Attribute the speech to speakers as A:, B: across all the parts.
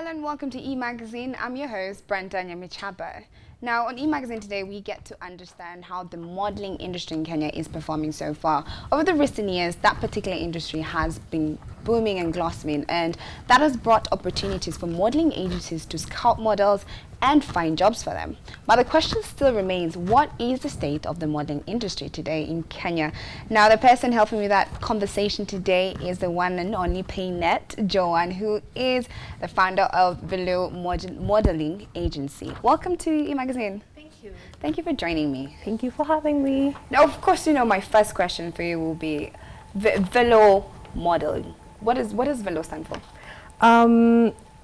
A: Hello and welcome to Emagazine. I'm your host, Brenda Nyamichaba. Now, on Emagazine today, we get to understand how the modeling industry in Kenya is performing so far. Over the recent years, that particular industry has been booming and blossoming, and that has brought opportunities for modeling agencies to scout models and find jobs for them. But the question still remains, what is the state of the modeling industry today in Kenya? Now, the person helping me with that conversation today is the one and only Paynette, Joan, who is the founder of Velour Modeling Agency. Welcome to Emagazine.
B: Thank you.
A: Thank you for joining me.
B: Thank you for having me.
A: Now, of course, you know, my first question for you will be Velour Modeling. What does Velour stand for?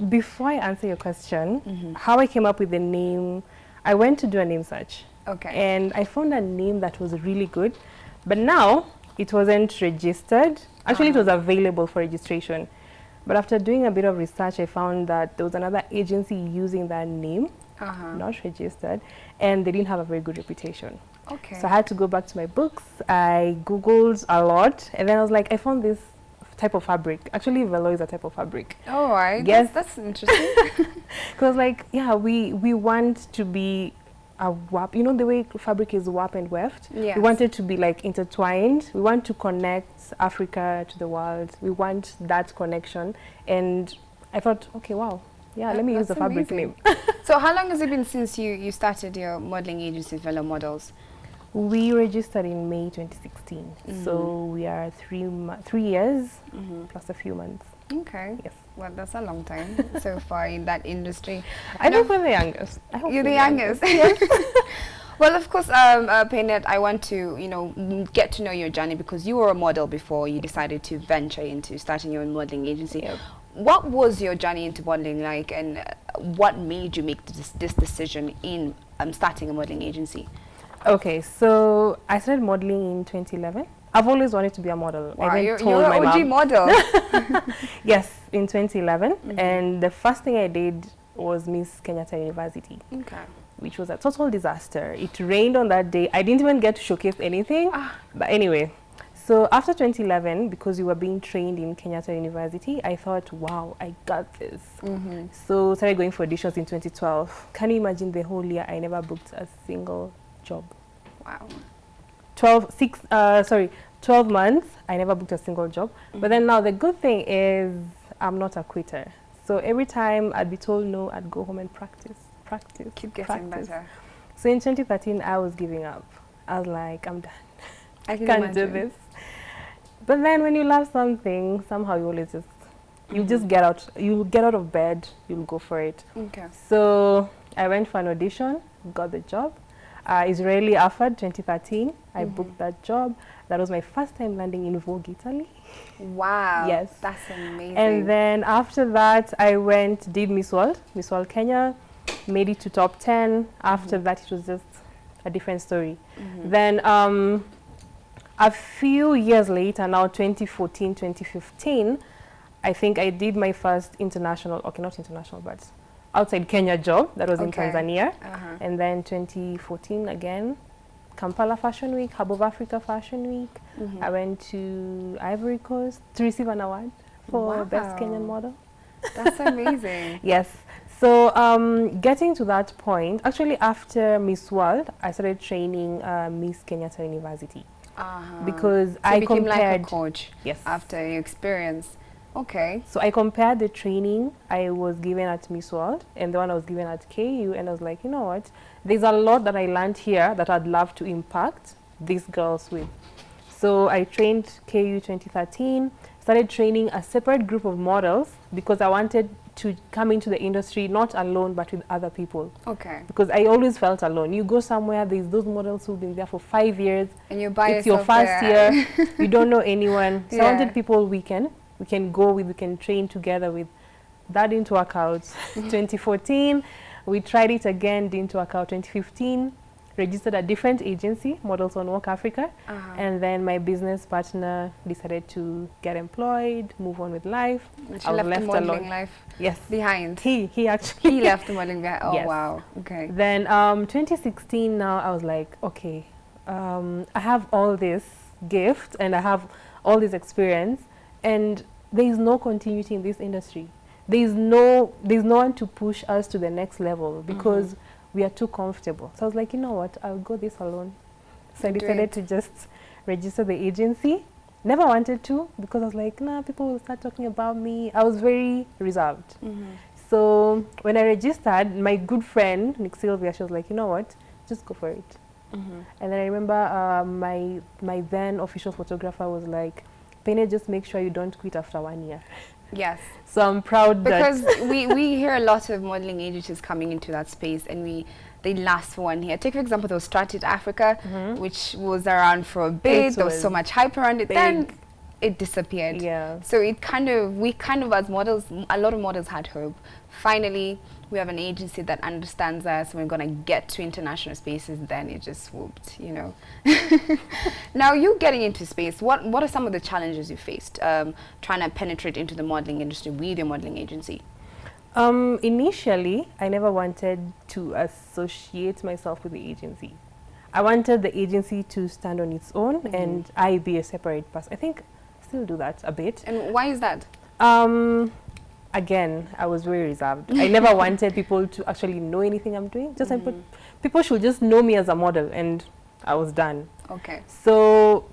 B: Before I answer your question, how I came up with the name, I went to do a name search.
A: Okay.
B: And I found a name that was really good, but now it wasn't registered. Actually, it was available for registration. But after doing a bit of research, I found that there was another agency using that name, not registered, and they didn't have a very good reputation.
A: Okay.
B: So I had to go back to my books. I Googled a lot, and then I was like, I found this type of fabric. Actually, velour is a type of fabric.
A: Oh, right.
B: Yes.
A: That's interesting.
B: Because, like, yeah, we want to be a warp. You know the way fabric is warp and weft?
A: Yes.
B: We want it to be, like, intertwined. We want to connect Africa to the world. We want that connection. And I thought, okay, wow. Yeah, let me use the fabric name.
A: So how long has it been since you started your modeling agency, Velour Models?
B: We registered in May 2016, so we are 3 years plus a few months.
A: Okay.
B: Yes.
A: Well, that's a long time so far in that industry.
B: I think we're the youngest. I hope
A: You're the
B: we're
A: youngest. Yes. Well, of course, Paynette, I want to, you know, get to know your journey because you were a model before you decided to venture into starting your own modeling agency.
B: Yep.
A: What was your journey into modeling like, and what made you make this decision in starting a modeling agency?
B: Okay, so I started modeling in 2011. I've always wanted to be a model.
A: Wow,
B: I
A: you're
B: told my
A: an OG
B: mom.
A: model.
B: Yes, in 2011. And the first thing I did was Miss Kenyatta University,
A: Okay.
B: which was a total disaster. It rained on that day. I didn't even get to showcase anything. But anyway, so after 2011, because we were being trained in Kenyatta University, I thought, wow, I got this. So started going for auditions in 2012. Can you imagine the whole year I never booked a single job?
A: Wow.
B: 12 months, I never booked a single job. But then now the good thing is I'm not a quitter. So every time I'd be told no, I'd go home and practice.
A: Keep getting
B: practice.
A: better.
B: So in 2013, I was giving up. I was like, I'm done.
A: I
B: Can't do this. But then when you love something, somehow you always just, you just get out. You'll get out of bed, you'll go for it.
A: Okay.
B: So I went for an audition, got the job. Israeli Afad 2013, I booked that job. That was my first time landing in Vogue, Italy.
A: Wow.
B: Yes.
A: That's amazing.
B: And then after that, I did Miss World Kenya, made it to top 10. After that, it was just a different story. Then a few years later, now 2014, 2015, I think I did my first international, okay, not international, but outside Kenya job. That was in Tanzania. And then 2014 again, Kampala Fashion Week, Hub of Africa Fashion Week. I went to Ivory Coast to receive an award for Best Kenyan Model.
A: That's amazing.
B: Yes. So getting to that point, actually after Miss World, I started training Miss Kenyatta University. Because
A: so
B: I
A: became
B: compared,
A: like a coach.
B: Yes.
A: After your experience. Okay.
B: So I compared the training I was given at Miss World and the one I was given at KU, and I was like, you know what? There's a lot that I learned here that I'd love to impact these girls with. So I trained KU 2013, started training a separate group of models because I wanted to come into the industry not alone but with other people.
A: Okay.
B: Because I always felt alone. You go somewhere, there's those models who've been there for 5 years.
A: And you're by
B: It's your
A: yourself
B: first
A: there.
B: year. You don't know anyone. So I
A: Yeah.
B: wanted people we can go with, we can train together with. That didn't work out. 2014, we tried it again, didn't work out. 2015, registered a different agency, Models on Work Africa. And then my business partner decided to get employed, move on with life.
A: And she
B: I was
A: left the
B: left
A: modeling
B: alone.
A: life
B: Yes.
A: behind.
B: He actually.
A: He left the modeling behind. Oh,
B: Yes.
A: wow. Okay.
B: Then 2016 now, I was like, okay, I have all this gift and I have all this experience, and there is no continuity in this industry. there's no one to push us to the next level because we are too comfortable. So I was like, you know what, I'll go this alone. So I decided to just register the agency. Never wanted to because I was like, nah, people will start talking about me. I was very reserved. So when I registered, my good friend, Nick Sylvia, she was like, you know what, just go for it. And then I remember my then official photographer was like, Paynette, just make sure you don't quit after 1 year.
A: Yes.
B: So I'm proud
A: because
B: that
A: we hear a lot of modeling agencies coming into that space, and they last for 1 year. Take for example, there was Started Africa, which was around for a bit. There was so much hype around it. Then it disappeared.
B: Yeah.
A: So we kind of as models, a lot of models had hope. Finally, we have an agency that understands us. We're gonna get to international spaces. Then it just swooped, you know. Now you getting into space. What are some of the challenges you faced trying to penetrate into the modeling industry with your modeling agency?
B: Initially, I never wanted to associate myself with the agency. I wanted the agency to stand on its own and I be a separate person. I think I still do that a bit.
A: And why is that?
B: Again, I was very reserved. I never wanted people to actually know anything I'm doing. Just people should just know me as a model, and I was done.
A: Okay.
B: So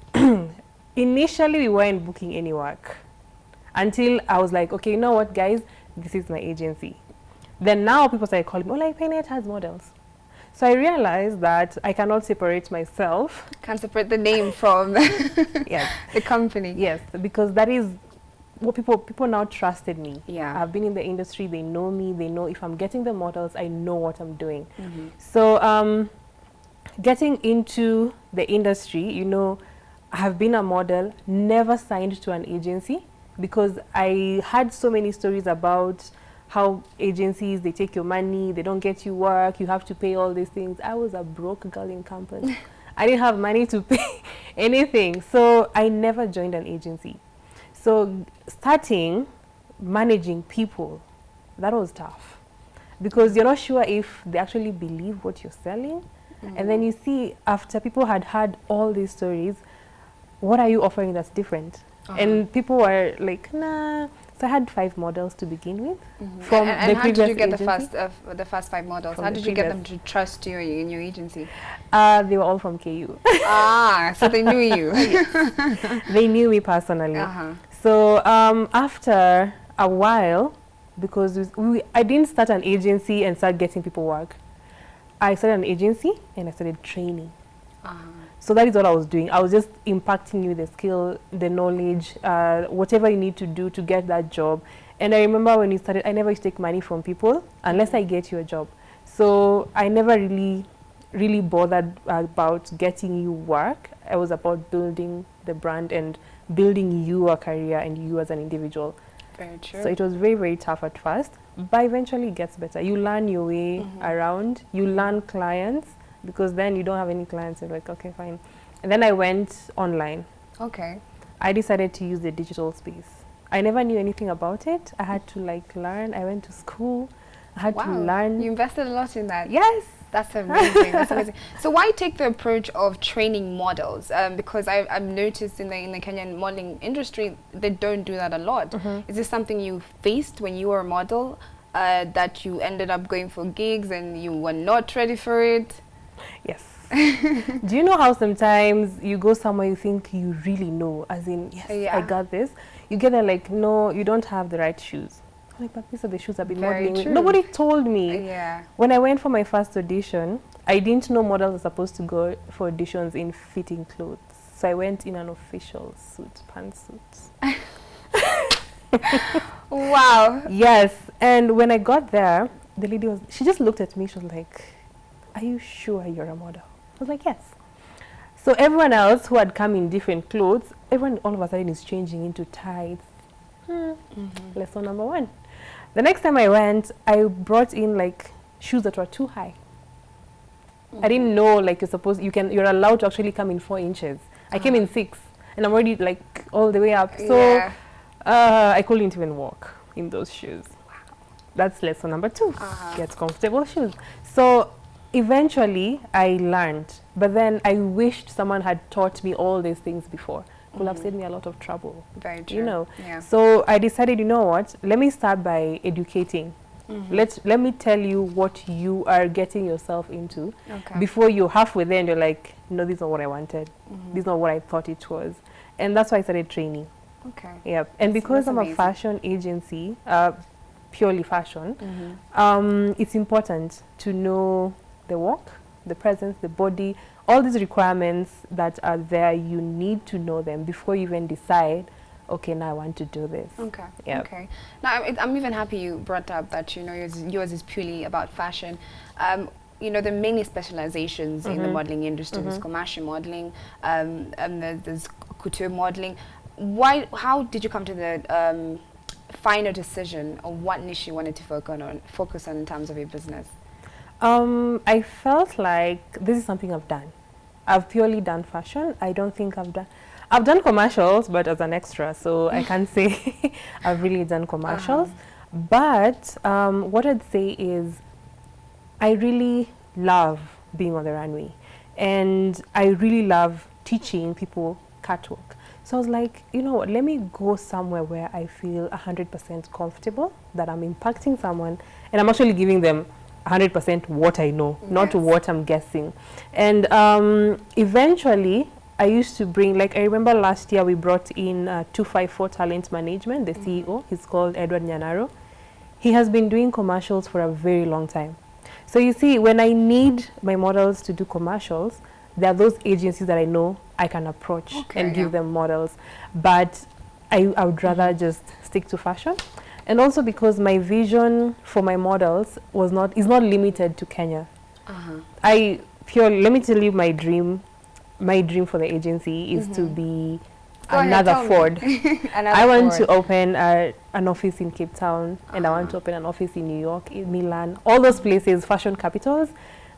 B: initially, we weren't booking any work until I was like, okay, you know what, guys, this is my agency. Then now people started calling me, oh, like Paynette has models. So I realized that I cannot separate myself.
A: Can't separate the name from
B: yes,
A: the company.
B: Yes, because that is what people now trusted me.
A: Yeah.
B: I've been in the industry, they know me, they know if I'm getting the models, I know what I'm doing. So getting into the industry, you know, I have been a model, never signed to an agency because I had so many stories about how agencies, they take your money, they don't get you work, you have to pay all these things. I was a broke girl in campus. I didn't have money to pay anything. So I never joined an agency. So starting managing people, that was tough because you're not sure if they actually believe what you're selling. And then you see after people had heard all these stories, what are you offering that's different? And people were like, nah. So I had 5 models to begin with. From
A: and
B: the
A: how
B: previous
A: did you get
B: agency.
A: the first 5 models?
B: From
A: How
B: the
A: did you get
B: previous.
A: them to trust you in your agency?
B: They were all from KU.
A: So they knew you.
B: They knew me personally. So after a while, because I didn't start an agency and start getting people work. I started an agency and I started training. So that is what I was doing. I was just impacting you the skill, the knowledge, whatever you need to do to get that job. And I remember when you started, I never used to take money from people unless I get you a job. So I never really bothered about getting you work. I was about building the brand and building you a career and you as an individual.
A: Very true.
B: So it was very, very tough at first, but eventually it gets better. You learn your way around, you learn clients, because then you don't have any clients. You're like, okay, fine. And then I went online.
A: Okay.
B: I decided to use the digital space. I never knew anything about it. I had to like learn. I went to school. I had to learn.
A: You invested a lot in that.
B: Yes.
A: That's amazing. That's amazing. So why take the approach of training models? Because I've noticed in the Kenyan modeling industry, they don't do that a lot. Is this something you faced when you were a model, that you ended up going for gigs and you were not ready for it?
B: Yes. Do you know how sometimes you go somewhere you think you really know, as in, yes, I got this. You get there like, no, you don't have the right shoes. I'm like, but these are the shoes I've been modeling with. Nobody told me. When I went for my first audition, I didn't know models are supposed to go for auditions in fitting clothes. So I went in an official suit, pantsuit.
A: Wow.
B: Yes. And when I got there, the lady she just looked at me. She was like, are you sure you're a model? I was like, yes. So everyone else who had come in different clothes, everyone all of a sudden is changing into tights. Lesson number 1. The next time I went, I brought in like shoes that were too high. I didn't know like you're allowed to actually come in 4 inches. I came in 6 and I'm already like all the way up. So I couldn't even walk in those shoes. That's lesson number 2. Get comfortable shoes. So Eventually, I learned, but then I wished someone had taught me all these things before. It would have saved me a lot of trouble.
A: Very true.
B: You know.
A: Yeah.
B: So I decided, you know what? Let me start by educating. Let me tell you what you are getting yourself into before you're halfway there and you're like, no, this is not what I wanted. This is not what I thought it was. And that's why I started training.
A: Okay.
B: Yeah. And because I'm
A: amazing.
B: a fashion agency, purely fashion, it's important to know the work, the presence, the body, all these requirements that are there. You need to know them before you even decide, okay, now I want to do this.
A: Okay.
B: Yep.
A: Okay. Now, I'm even happy you brought up that, you know, yours is purely about fashion. You know, there are many specializations in the modeling industry. There's commercial modeling, there's couture modeling. How did you come to the final decision of what niche you wanted to focus on in terms of your business?
B: I felt like this is something I've done. I've purely done fashion. I don't think I've done commercials, but as an extra, so I can't say I've really done commercials. But what I'd say is I really love being on the runway, and I really love teaching people catwalk. So I was like, you know what, let me go somewhere where I feel 100% comfortable, that I'm impacting someone, and I'm actually giving them 100% what I know, not what I'm guessing. And eventually, I used to bring, like, I remember last year we brought in 254 Talent Management, the CEO. He's called Edward Nyanaro. He has been doing commercials for a very long time. So you see, when I need my models to do commercials, there are those agencies that I know I can approach and give them models. But I would rather just stick to fashion. And also because my vision for my models is not limited to Kenya. Let me tell you my dream. My dream for the agency is to be another Ford. I want to open an office in Cape Town, and I want to open an office in New York, in Milan, all those places, fashion capitals,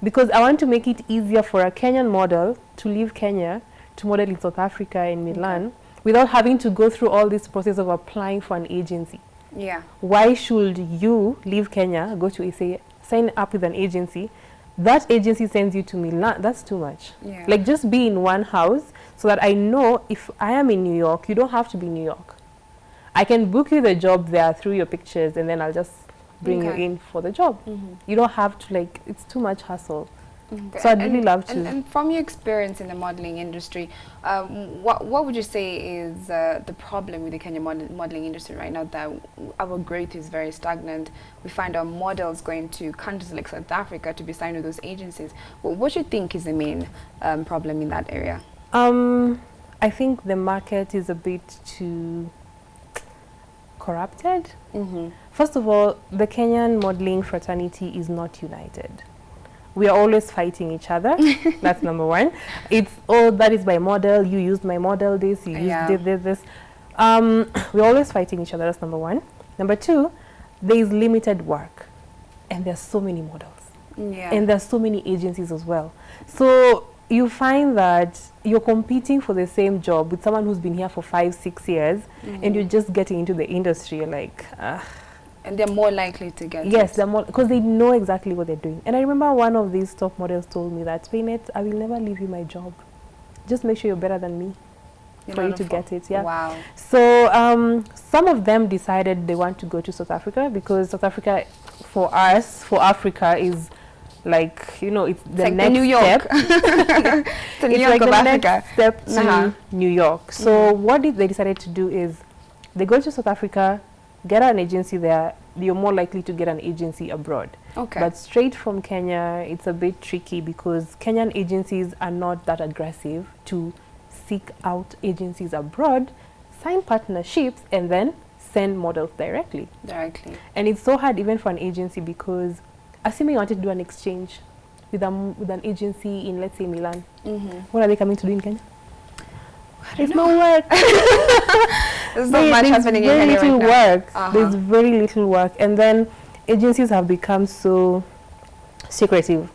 B: because I want to make it easier for a Kenyan model to leave Kenya to model in South Africa, in Milan, without having to go through all this process of applying for an agency.
A: Yeah.
B: Why should you leave Kenya, go to SA, sign up with an agency? That agency sends you to Milan. That's too much. Yeah. Like, just be in one house so that I know if I am in New York, you don't have to be in New York. I can book you the job there through your pictures, and then I'll just bring you in for the job. You don't have to, like, it's too much hassle. So I'd really love to.
A: And from your experience in the modeling industry, what would you say is the problem with the Kenyan modeling industry right now, that our growth is very stagnant? We find our models going to countries like South Africa to be signed with those agencies. Well, what do you think is the main problem in that area?
B: I think the market is a bit too corrupted. First of all, the Kenyan modeling fraternity is not united. We are always fighting each other. That's number one. It's, oh, that is my model, you used my model, this, you used this. We're always fighting each other. That's number one. Number two, there is limited work, and there's so many models. And there's so many agencies as well. So you find that you're competing for the same job with someone who's been here for 5-6 years, and you're just getting into the industry. You're like,
A: and they're more likely to get
B: Yes, they're more, because they know exactly what they're doing. And I remember one of these top models told me that, Paynette, I will never leave you my job. Just make sure you're better than me for you to get it. Yeah.
A: Wow.
B: So some of them decided they want to go to South Africa, because South Africa, for us, for Africa, is like, you know, it's the next
A: New York.
B: step.
A: It's
B: New York of Africa. Next step to New York. So what they decided to do is they go to South Africa, get an agency there. You're more likely to get an agency abroad. But straight from Kenya, it's a bit tricky, because Kenyan agencies are not that aggressive to seek out agencies abroad, sign partnerships, and then send models directly. And it's so hard even for an agency, because assuming you wanted to do an exchange with an agency in, let's say, Milan, what are they coming to do in Kenya? There's no work.
A: There's not much happening in Kenya right now.
B: There's very little work. And then agencies have become so secretive.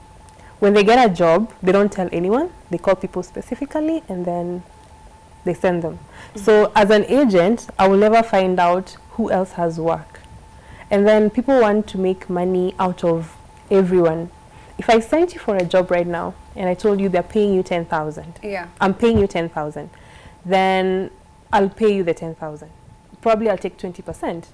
B: When they get a job, they don't tell anyone. They call people specifically, and then they send them. So as an agent, I will never find out who else has work. And then people want to make money out of everyone. if I sent you for a job right now and I told you they're paying you 10,000,
A: Yeah.
B: I'm paying you 10,000, then I'll pay you the 10,000. Probably I'll take 20%.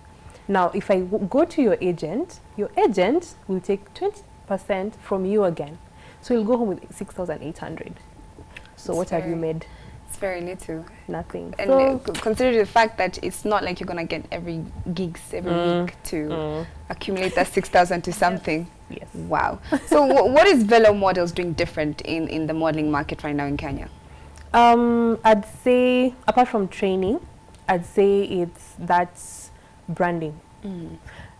B: Now, if I go to your agent will take 20% from you again. So you'll go home with 6,800. So what have you made?
A: It's very little.
B: Nothing.
A: And
B: So
A: consider the fact that it's not like you're going to get every gigs every week to accumulate that 6,000 to something.
B: yes.
A: Wow. So what is Velour Models doing different in the modeling market right now in Kenya?
B: I'd say, apart from training, I'd say that's branding.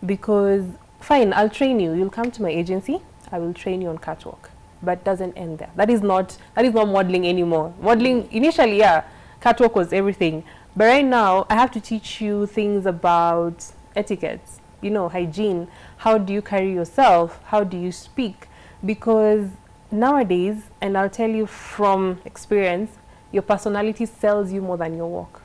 B: Because, fine, I'll train you. You'll come to my agency. I will train you on catwalk. But doesn't end there. That is not modeling anymore. Modeling, initially, yeah, catwalk was everything. But right now, I have to teach you things about etiquette, hygiene. How do you carry yourself? How do you speak? Because nowadays, and I'll tell you from experience, your personality sells you more than your work.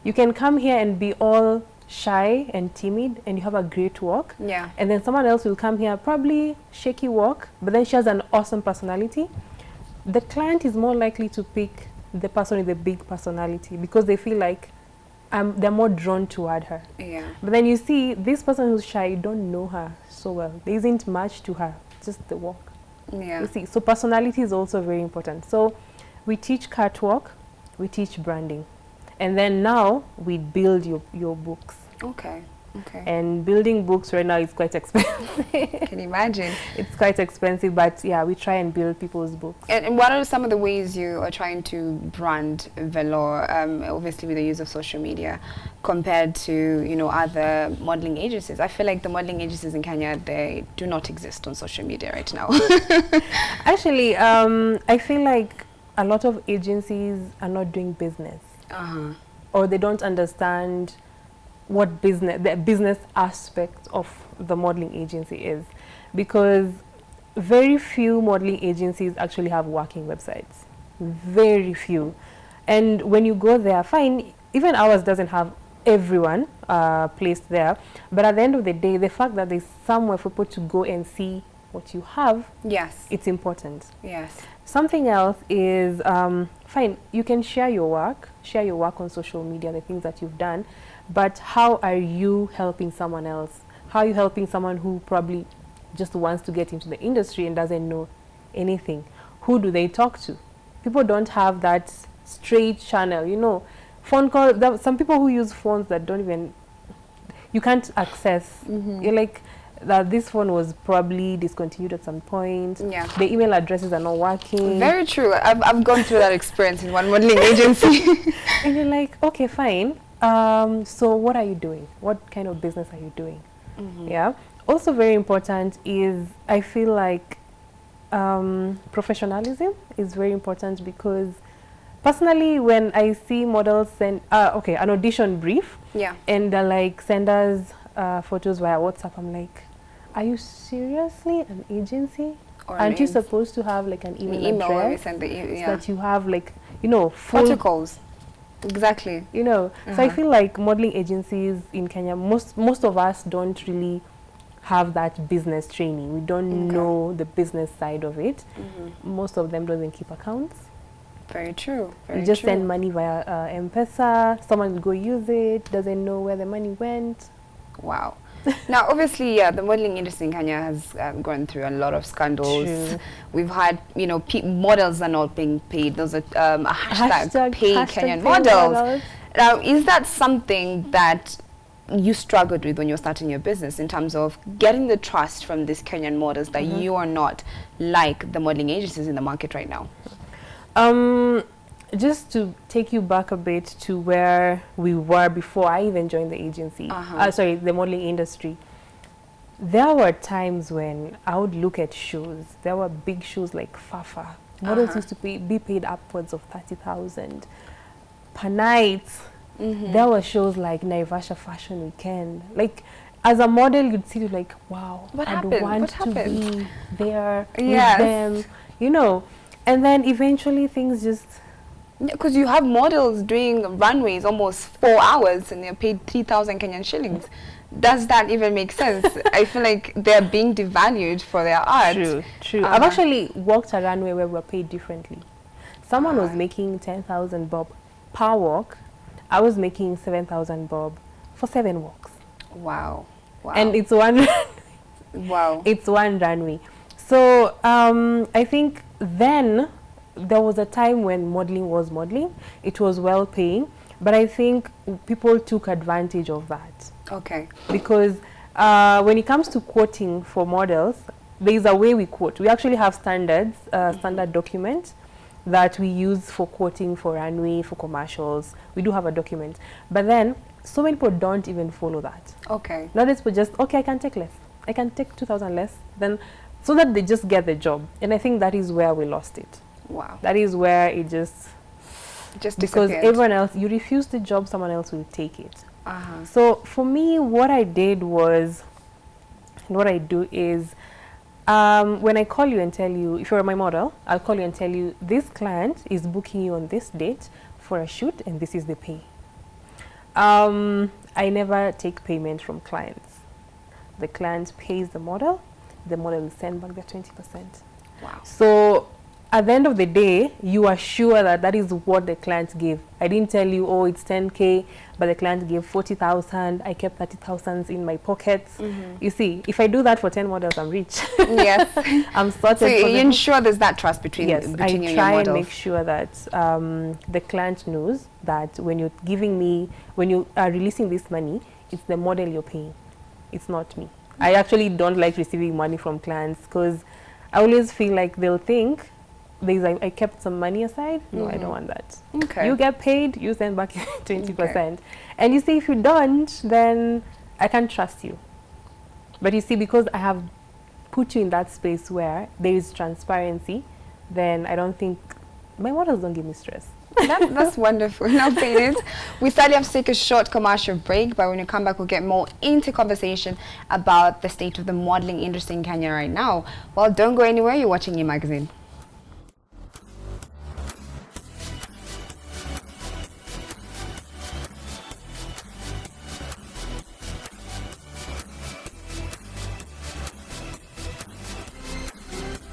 B: You can come here and be all shy and timid and you have a great walk, and then someone else will come here, probably shaky walk, but then she has an awesome personality. The client is more likely to pick the person with the big personality because they feel like they're more drawn toward her. But then you see this person who's shy, you don't know her so well, there isn't much to her, just the walk. You see, so personality is also very important. So we teach catwalk, we teach branding, and then now we build your books.
A: Okay.
B: And building books right now is quite expensive.
A: Can you imagine?
B: It's quite expensive, but yeah, we try and build people's books.
A: And what are some of the ways you are trying to brand Velour, obviously with the use of social media, compared to, other modeling agencies? I feel like the modeling agencies in Kenya, they do not exist on social media right now.
B: Actually, I feel like a lot of agencies are not doing business. Or they don't understand the business aspect of the modeling agency is, because very few modeling agencies actually have working websites. Very few. And when you go there, fine, even ours doesn't have everyone placed there, but at the end of the day, the fact that there's somewhere for people to go and see what you have, it's important. Something else is, fine, you can share your work on social media, the things that you've done, but how are you helping someone else? How are you helping someone who probably just wants to get into the industry and doesn't know anything? Who do they talk to? People don't have that straight channel, phone call. Some people who use phones that you can't access. You're like, that this phone was probably discontinued at some point. The email addresses are not working.
A: Very true. I've gone through that experience in one modeling agency.
B: And you're like, okay, fine. So what are you doing? What kind of business are you doing? Also very important is, I feel like professionalism is very important, because personally, when I see models send an audition brief, and they're like, send us photos via WhatsApp, I'm like, are you seriously an agency? Aren't you supposed to have like an email address
A: where we send the
B: so that you have like, full
A: protocols? Exactly.
B: So I feel like modeling agencies in Kenya, most of us don't really have that business training. We don't know the business side of it. Most of them doesn't keep accounts.
A: Very true.
B: You just send money via M-Pesa. Someone will go use it, doesn't know where the money went.
A: Wow. Now, obviously, the modeling industry in Kenya has gone through a lot of scandals.
B: True.
A: We've had, models are not being paid. There's a hashtag pay Kenyan models. Now, is that something that you struggled with when you were starting your business, in terms of getting the trust from these Kenyan models that you are not like the modeling agencies in the market right now?
B: Just to take you back a bit to where we were before I even joined the agency, the modeling industry, there were times when I would look at shoes. There were big shoes like Fafa. Models used to be paid upwards of 30,000 per night. There were shows like Naivasha Fashion Weekend. Like, as a model, you'd see like, wow, I'd want to be there with them, And then eventually things just...
A: Because you have models doing runways almost 4 hours and they're paid 3,000 Kenyan shillings. does that even make sense? I feel like they're being devalued for their art.
B: True, true. I've actually walked a runway where we were paid differently. Someone was making 10,000 bob per walk. I was making 7,000 bob for 7 walks.
A: Wow. Wow.
B: And it's one
A: wow.
B: It's one runway. So I think then there was a time when modeling was modeling. It was well paying, but I think people took advantage of that.
A: Okay.
B: Because when it comes to quoting for models, there is a way we quote. We actually have standards, standard document that we use for quoting for runway, for commercials. We do have a document. But then, so many people don't even follow that.
A: Okay.
B: Nowadays, people just, okay, I can take less. I can take 2,000 less. Then, so that they just get the job. And I think that is where we lost it.
A: Wow.
B: That is where it just because
A: disappeared.
B: everyone else, you refuse the job, someone else will take it. So for me, what I did was, what I do is, when I call you and tell you, if you're my model, I'll call you and tell you, this client is booking you on this date for a shoot and this is the pay. I never take payment from clients. The client pays the model will send back their 20%.
A: Wow.
B: So at the end of the day, you are sure that that is what the client gave. I didn't tell you, oh, it's 10K, but the client gave 40,000. I kept 30,000 in my pockets. You see, if I do that for 10 models, I'm rich.
A: Yes.
B: I'm sorted.
A: So you ensure there's that trust between,
B: yes,
A: between you and your
B: I try
A: models.
B: and make sure that the client knows that when you're giving me, when you are releasing this money, it's the model you're paying. It's not me. I actually don't like receiving money from clients because I always feel like they'll think, I kept some money aside. No, I don't want that.
A: Okay.
B: You get paid, you send back 20%. Okay. And you see, if you don't, then I can't trust you. But you see, because I have put you in that space where there is transparency, then I don't think, my models don't give me stress.
A: That's wonderful. Now, Paynette, we sadly have to take a short commercial break, but when we come back, we'll get more into conversation about the state of the modeling industry in Kenya right now. Well, don't go anywhere. You're watching Emagazine.